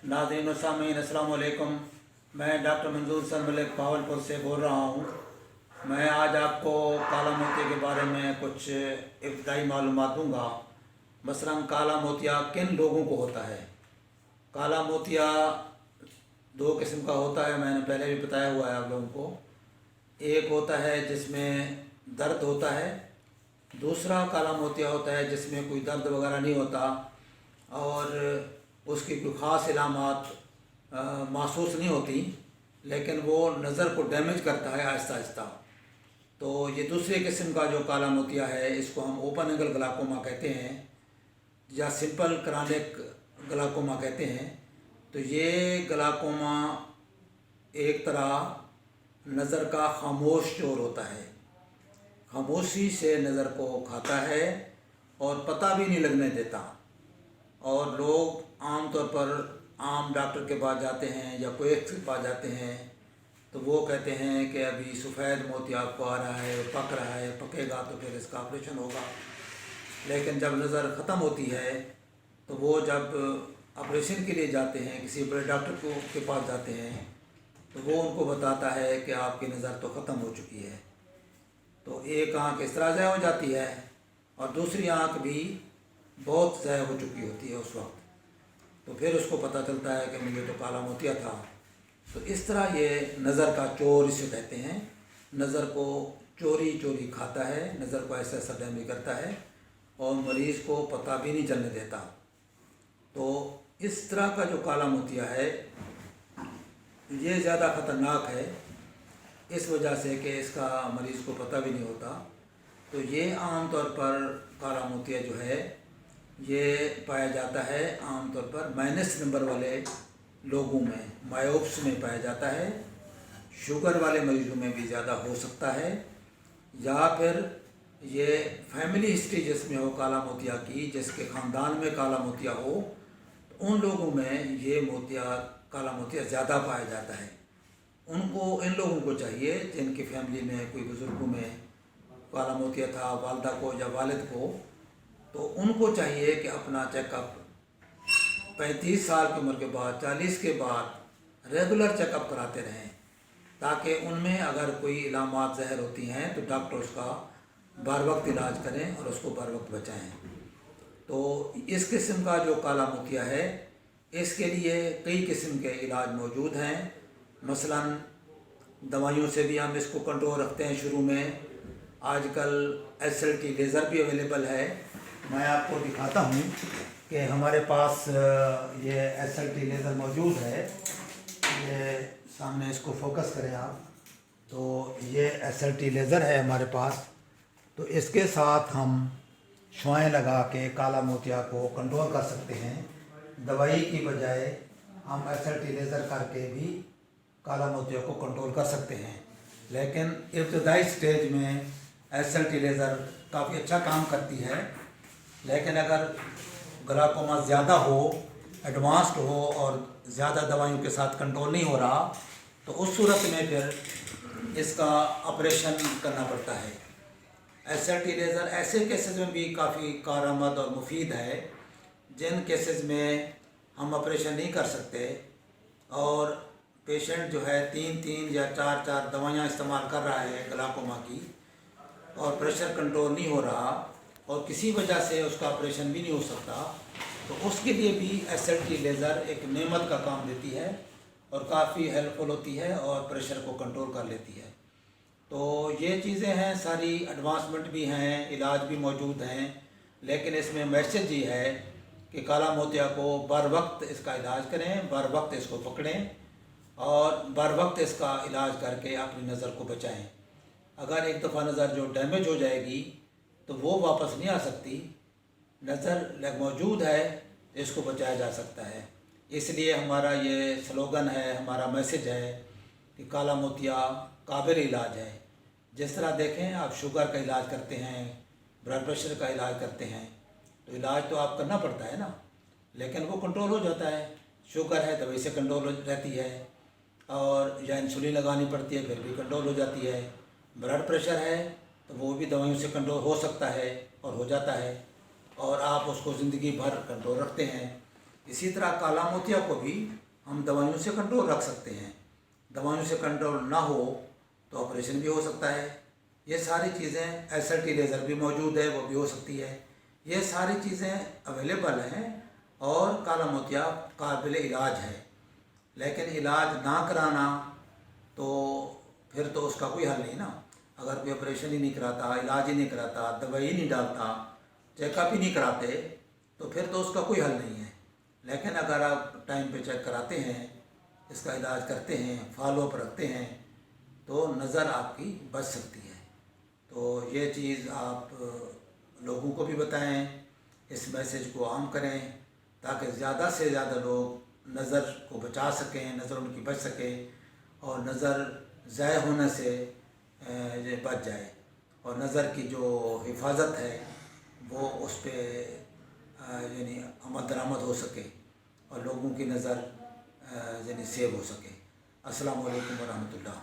नाज़रीन व सामीन अस्सलाम वालेकुम। मैं डॉक्टर मंजूर सर मलिक भावलपुर से बोल रहा हूँ। मैं आज आपको काला मोतिया के बारे में कुछ इब्तदाई मालूमात दूँगा। मसलन काला मोतिया किन लोगों को होता है। काला मोतिया दो किस्म का होता है, मैंने पहले भी बताया हुआ है आप लोगों को। एक होता है जिसमें दर्द होता है, दूसरा काला मोतिया होता है जिसमें कोई दर्द वगैरह नहीं होता और उसकी कोई ख़ास इलामात महसूस नहीं होती, लेकिन वो नज़र को डैमेज करता है आहिस्ता आहिस्ता। तो ये दूसरे किस्म का जो काला मोतिया है, इसको हम ओपन एंगल ग्लाकोमा कहते हैं या सिंपल क्रॉनिक ग्लाकोमा कहते हैं। तो ये ग्लाकोमा एक तरह नज़र का खामोश चोर होता है, खामोशी से नज़र को खाता है और पता भी नहीं लगने देता। और लोग आम तौर पर आम डॉक्टर के पास जाते हैं या कोई के पास जाते हैं तो वो कहते हैं कि अभी सफ़ेद मोतिया आपको आ रहा है, पक रहा है, पकेगा तो फिर इसका ऑपरेशन होगा। लेकिन जब नज़र ख़त्म होती है तो वो जब ऑपरेशन के लिए जाते हैं, किसी बड़े डॉक्टर के पास जाते हैं, तो वो उनको बताता है कि आपकी नज़र तो ख़त्म हो चुकी है। तो एक आँख इस तरह ज़ाया हो जाती है और दूसरी आँख भी बहुत ज़ाया हो चुकी होती है उस वक्त। तो फिर उसको पता चलता है कि मुझे तो काला मोतिया था। तो इस तरह ये नज़र का चोर इसे कहते हैं। नज़र को चोरी चोरी खाता है, नज़र को ऐसा ऐसा डैमेज करता है और मरीज़ को पता भी नहीं चलने देता। तो इस तरह का जो काला मोतिया है ये ज़्यादा ख़तरनाक है इस वजह से कि इसका मरीज़ को पता भी नहीं होता। तो ये आम तौर पर काला मोतिया जो है ये पाया जाता है आम तौर पर माइनस नंबर वाले लोगों में, मायोप्स में पाया जाता है। शुगर वाले मरीजों में भी ज़्यादा हो सकता है, या फिर ये फैमिली हिस्ट्री जिसमें हो काला मोतिया की, जिसके ख़ानदान में काला मोतिया हो, तो उन लोगों में ये काला मोतिया ज़्यादा पाया जाता है। इन लोगों को चाहिए जिनकी फैमिली में कोई बुज़ुर्गों में काला मोतिया था, वालदा को या वालिद को, तो उनको चाहिए कि अपना चेकअप 35 साल की उम्र के बाद, 40 के बाद रेगुलर चेकअप कराते रहें, ताकि उनमें अगर कोई इलामात ज़ाहिर होती हैं तो डॉक्टर उसका बर वक्त इलाज करें और उसको बर वक्त बचाएँ। तो इस किस्म का जो काला मोतिया है इसके लिए कई किस्म के इलाज मौजूद हैं। मसलन दवाइयों से भी हम इसको कंट्रोल रखते हैं। शुरू में आजकल SLT लेज़र भी अवेलेबल है। मैं आपको दिखाता हूँ कि हमारे पास ये SLT लेज़र मौजूद है। ये सामने इसको फोकस करें आप, तो ये SLT लेज़र है हमारे पास। तो इसके साथ हम शुआएं लगा के काला मोतिया को कंट्रोल कर सकते हैं। दवाई की बजाय हम SLT लेज़र करके भी काला मोतिया को कंट्रोल कर सकते हैं। लेकिन इब्तदाई स्टेज में SLT लेज़र काफ़ी अच्छा काम करती है, लेकिन अगर ग्लाकोमा ज़्यादा हो, एडवांस्ड हो और ज़्यादा दवाइयों के साथ कंट्रोल नहीं हो रहा, तो उस सूरत में फिर इसका ऑपरेशन करना पड़ता है। SLT लेज़र ऐसे केसेस में भी काफ़ी कारआमद और मुफीद है जिन केसेस में हम ऑपरेशन नहीं कर सकते और पेशेंट जो है 3 या 4 दवाइयाँ इस्तेमाल कर रहा है ग्लाकोमा की और प्रेशर कंट्रोल नहीं हो रहा और किसी वजह से उसका ऑपरेशन भी नहीं हो सकता, तो उसके लिए भी SLT लेज़र एक नेमत का काम देती है और काफ़ी हेल्पफुल होती है और प्रेशर को कंट्रोल कर लेती है। तो ये चीज़ें हैं, सारी एडवांसमेंट भी हैं, इलाज भी मौजूद हैं, लेकिन इसमें मैसेज ये है कि काला मोतिया को बर वक्त इसका इलाज करें, बर वक्त इसको पकड़ें और बर वक्त इसका इलाज करके अपनी नज़र को बचाएं। अगर एक दफ़ा नज़र जो डैमेज हो जाएगी तो वो वापस नहीं आ सकती। नज़र मौजूद है, इसको बचाया जा सकता है। इसलिए हमारा ये स्लोगन है, हमारा मैसेज है कि काला मोतिया काबिल इलाज है। जिस तरह देखें आप शुगर का इलाज करते हैं, ब्लड प्रेशर का इलाज करते हैं, तो इलाज तो आप करना पड़ता है ना, लेकिन वो कंट्रोल हो जाता है। शुगर है दवाई से कंट्रोल रहती है और या इंसुलिन लगानी पड़ती है फिर भी कंट्रोल हो जाती है। ब्लड प्रेशर है तो वो भी दवाइयों से कंट्रोल हो सकता है और हो जाता है और आप उसको ज़िंदगी भर कंट्रोल रखते हैं। इसी तरह काला मोतिया को भी हम दवाइयों से कंट्रोल रख सकते हैं। दवाइयों से कंट्रोल ना हो तो ऑपरेशन भी हो सकता है। ये सारी चीज़ें, एसएलटी लेज़र भी मौजूद है, वो भी हो सकती है। ये सारी चीज़ें अवेलेबल हैं और काला मोतिया काबिल इलाज है। लेकिन इलाज ना कराना तो फिर तो उसका कोई हल नहीं ना। अगर कोई ऑपरेशन ही नहीं कराता, इलाज ही नहीं कराता, दवाई ही नहीं डालता, चेकअप ही नहीं कराते, तो फिर तो उसका कोई हल नहीं है। लेकिन अगर आप टाइम पे चेक कराते हैं, इसका इलाज करते हैं, फॉलो अप रखते हैं, तो नज़र आपकी बच सकती है। तो ये चीज़ आप लोगों को भी बताएं, इस मैसेज को आम करें, ताकि ज़्यादा से ज़्यादा लोग नज़र को बचा सकें, नज़र उनकी बच सके और नज़र ज़ाय होने से ये बच जाए, और नज़र की जो हिफाजत है वो उस पर यानी अमल दरामद हो सके और लोगों की नज़र यानी सेव हो सके। अस्सलामु अलैकुम वरहमतुल्लाह।